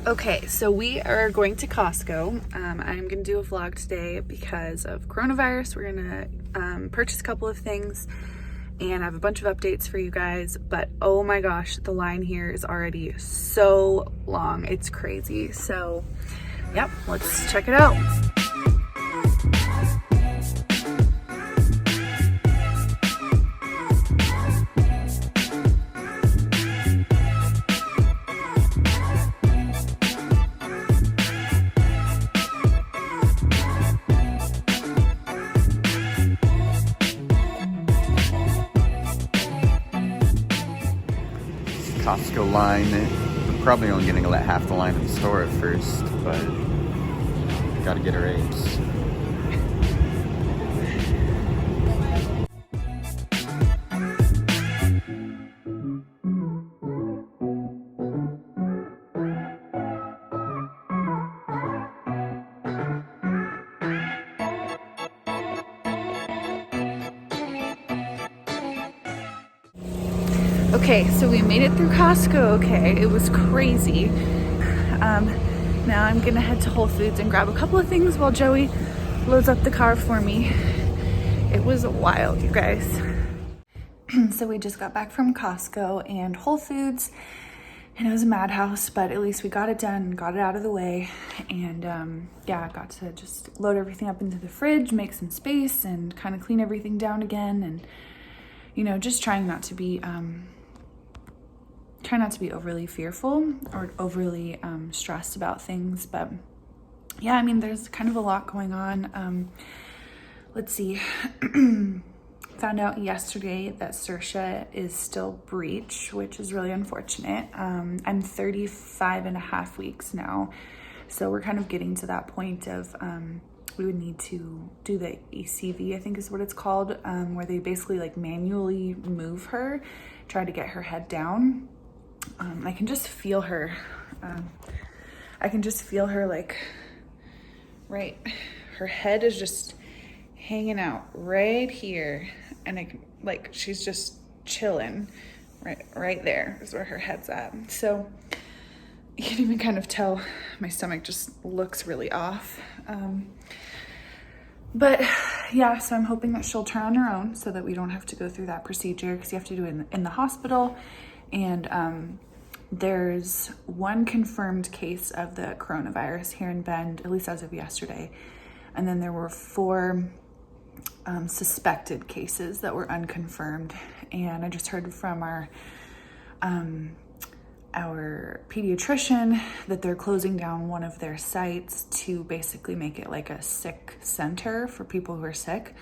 Okay, so we are going to Costco. I'm gonna do a vlog today because of coronavirus. We're gonna purchase a couple of things and I have a bunch of updates for you guys, but oh my gosh, the line here is already so long. It's crazy. So, yep, let's check it out. Costco line. We're probably only going to let half the line in the store at first, but got to get our eggs. Okay, so we made it through Costco. Okay, it was crazy. Now I'm gonna head to Whole Foods and grab a couple of things while Joey loads up the car for me. It was wild, you guys. So we just got back from Costco and Whole Foods, and it was a madhouse, but at least we got it done, got it out of the way, and yeah, I got to just load everything up into the fridge, make some space, and kind of clean everything down again, and you know, just trying not to be overly fearful or overly stressed about things. But yeah, I mean, there's kind of a lot going on. Let's see. Found out yesterday that Saoirse is still breech, which is really unfortunate. I'm 35 and a half weeks now, so we're kind of getting to that point of we would need to do the ECV, I think is what it's called, where they basically like manually move her, try to get her head down. I can just feel her. Like right, her head is just hanging out right here, and like she's just chilling right there is where her head's at. So you can even kind of tell my stomach just looks really off. But yeah, so I'm hoping that she'll turn on her own so that we don't have to go through that procedure, because you have to do it in the hospital. And there's one confirmed case of the coronavirus here in Bend, at least as of yesterday. And then there were 4 suspected cases that were unconfirmed. And I just heard from our pediatrician that they're closing down one of their sites to basically make it like a sick center for people who are sick.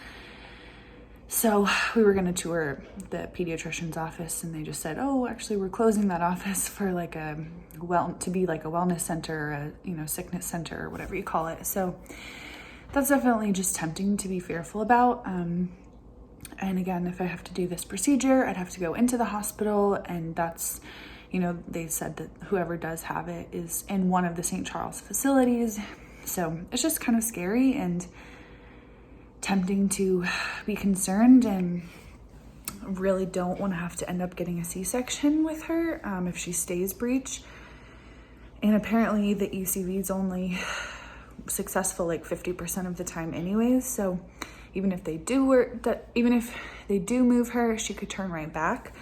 So we were going to tour the pediatrician's office, and they just said, oh, actually we're closing that office for like to be like a wellness center, or a sickness center, or whatever you call it. So that's definitely just tempting to be fearful about. And again, if I have to do this procedure, I'd have to go into the hospital, and that's, they said that whoever does have it is in one of the St. Charles facilities. So it's just kind of scary and tempting to be concerned, and really don't want to have to end up getting a C-section with her if she stays breech. And apparently the ECV is only successful like 50% of the time anyways. So even if they do move her, she could turn right back,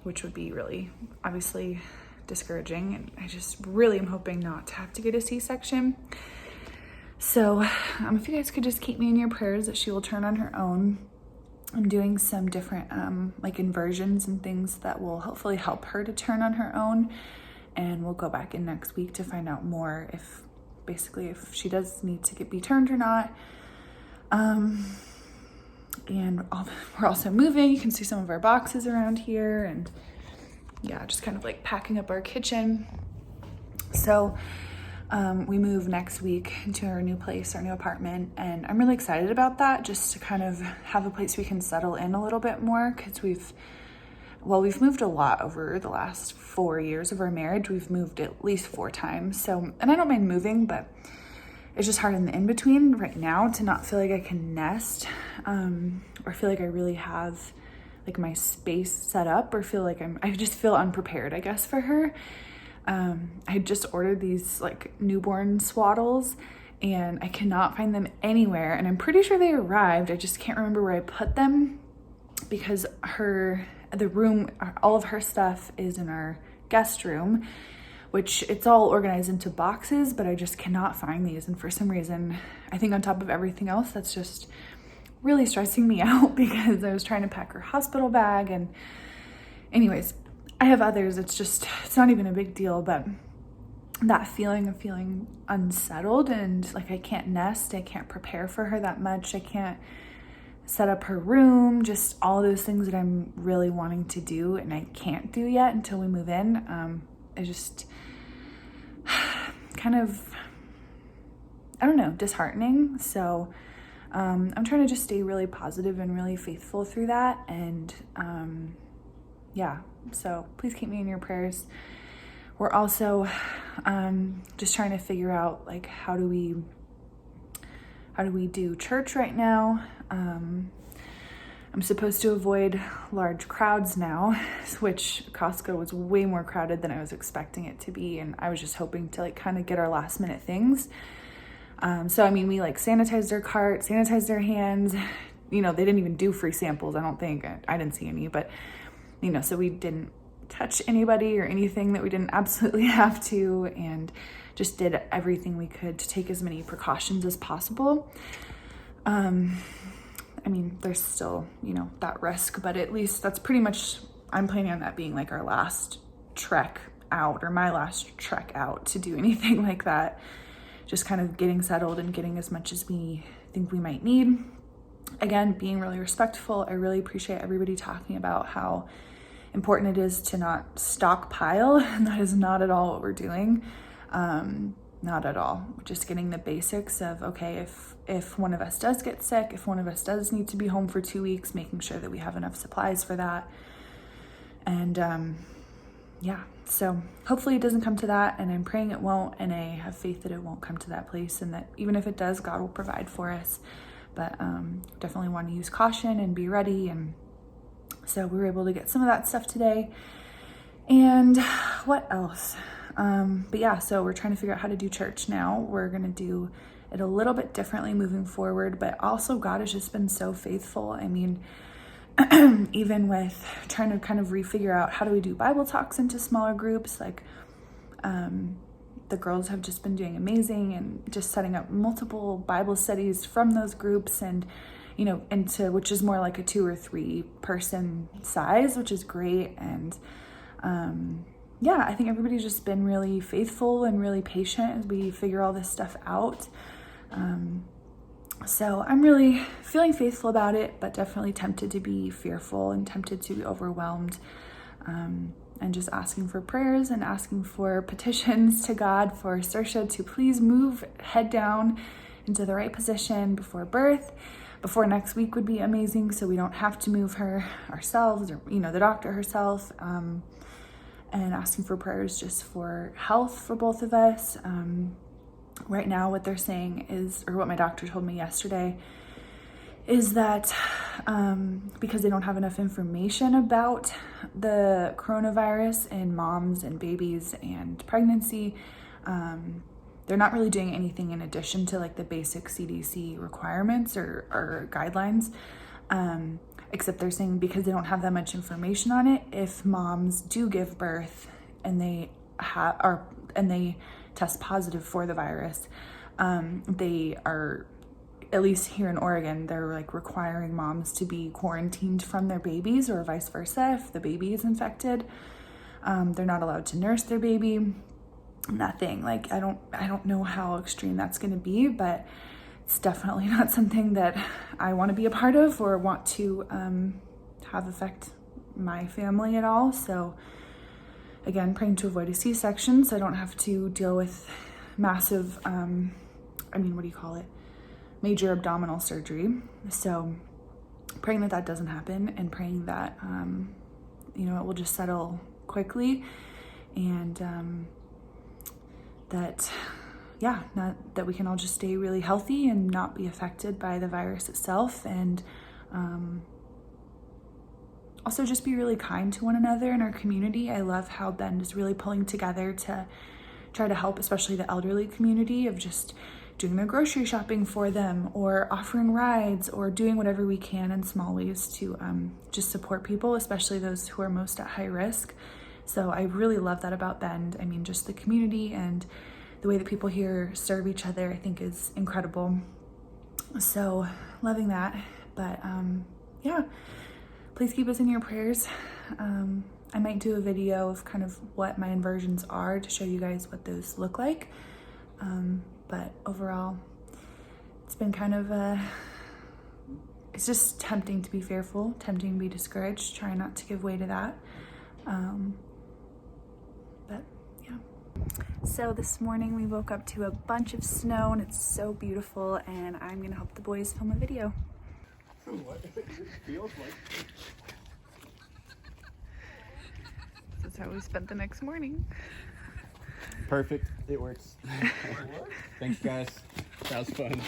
which would be really obviously discouraging. And I just really am hoping not to have to get a C-section. So if you guys could just keep me in your prayers that she will turn on her own. I'm doing some different like inversions and things that will hopefully help her to turn on her own. And we'll go back in next week to find out more if she does need to be turned or not. And we're also moving. You can see some of our boxes around here, and yeah, just kind of like packing up our kitchen. So we move next week into our new place, our new apartment, and I'm really excited about that, just to kind of have a place we can settle in a little bit more, because we've moved a lot over the last 4 years of our marriage. We've moved at least 4 times. So, and I don't mind moving, but it's just hard in the in-between right now to not feel like I can nest, or feel like I really have like my space set up, or feel like I just feel unprepared, I guess, for her. I had just ordered these like newborn swaddles and I cannot find them anywhere. And I'm pretty sure they arrived. I just can't remember where I put them because the room, all of her stuff is in our guest room, which it's all organized into boxes, but I just cannot find these. And for some reason, I think on top of everything else, that's just really stressing me out because I was trying to pack her hospital bag. And anyways, I have others. It's not even a big deal, but that feeling of feeling unsettled and like I can't nest, I can't prepare for her that much, I can't set up her room, just all those things that I'm really wanting to do and I can't do yet until we move in. It's just kind of, I don't know, disheartening. So I'm trying to just stay really positive and really faithful through that. And yeah, so please keep me in your prayers. We're also just trying to figure out like how do we do church right now. I'm supposed to avoid large crowds now, which Costco was way more crowded than I was expecting it to be, and I was just hoping to like kind of get our last minute things. So I mean, we like sanitized their cart, sanitized their hands. You know, they didn't even do free samples. I don't think I didn't see any, but you know, so we didn't touch anybody or anything that we didn't absolutely have to, and just did everything we could to take as many precautions as possible. I mean, there's still, you know, that risk, but at least that's pretty much, I'm planning on that being like our last trek out, or my last trek out to do anything like that. Just kind of getting settled and getting as much as we think we might need. Again, being really respectful. I really appreciate everybody talking about how important it is to not stockpile. And that is not at all what we're doing. Not at all. Just getting the basics of, okay, if one of us does get sick, if one of us does need to be home for 2 weeks, making sure that we have enough supplies for that. And yeah, so hopefully it doesn't come to that, and I'm praying it won't, and I have faith that it won't come to that place, and that even if it does, God will provide for us. But definitely want to use caution and be ready. And so we were able to get some of that stuff today. And what else? But yeah, so we're trying to figure out how to do church now. We're going to do it a little bit differently moving forward, but also God has just been so faithful. I mean, even with trying to kind of refigure out how do we do Bible talks into smaller groups, like the girls have just been doing amazing, and just setting up multiple Bible studies from those groups, and you know, into which is more like a 2 or 3 person size, which is great. And yeah, I think everybody's just been really faithful and really patient as we figure all this stuff out. So I'm really feeling faithful about it, but definitely tempted to be fearful and tempted to be overwhelmed, and just asking for prayers and asking for petitions to God for Saoirse to please move head down into the right position before birth. Before next week would be amazing, so we don't have to move her ourselves, or you know, the doctor herself. And asking for prayers just for health for both of us. Right now, what they're saying is, or what my doctor told me yesterday, is that because they don't have enough information about the coronavirus in moms and babies and pregnancy, they're not really doing anything in addition to like the basic CDC requirements or guidelines. Except they're saying because they don't have that much information on it, if moms do give birth and they test positive for the virus, they are, at least here in Oregon, they're like requiring moms to be quarantined from their babies, or vice versa. If the baby is infected, they're not allowed to nurse their baby. Nothing. Like I don't know how extreme that's going to be, but it's definitely not something that I want to be a part of or want to have affect my family at all. So again, praying to avoid a C-section so I don't have to deal with massive, major abdominal surgery. So praying that that doesn't happen, and praying that, it will just settle quickly, and that we can all just stay really healthy and not be affected by the virus itself. And also just be really kind to one another in our community. I love how Bend is really pulling together to try to help, especially the elderly community, of just doing their grocery shopping for them, or offering rides, or doing whatever we can in small ways to just support people, especially those who are most at high risk. So I really love that about Bend. I mean, just the community and the way that people here serve each other, I think is incredible. So loving that. But yeah, please keep us in your prayers. I might do a video of kind of what my inversions are to show you guys what those look like. But overall, it's been kind of it's just tempting to be fearful, tempting to be discouraged, trying not to give way to that. But yeah. So this morning we woke up to a bunch of snow and it's so beautiful, and I'm gonna help the boys film a video. What it feels like. This is how we spent the next morning. Perfect. It works. Thanks, guys. That was fun.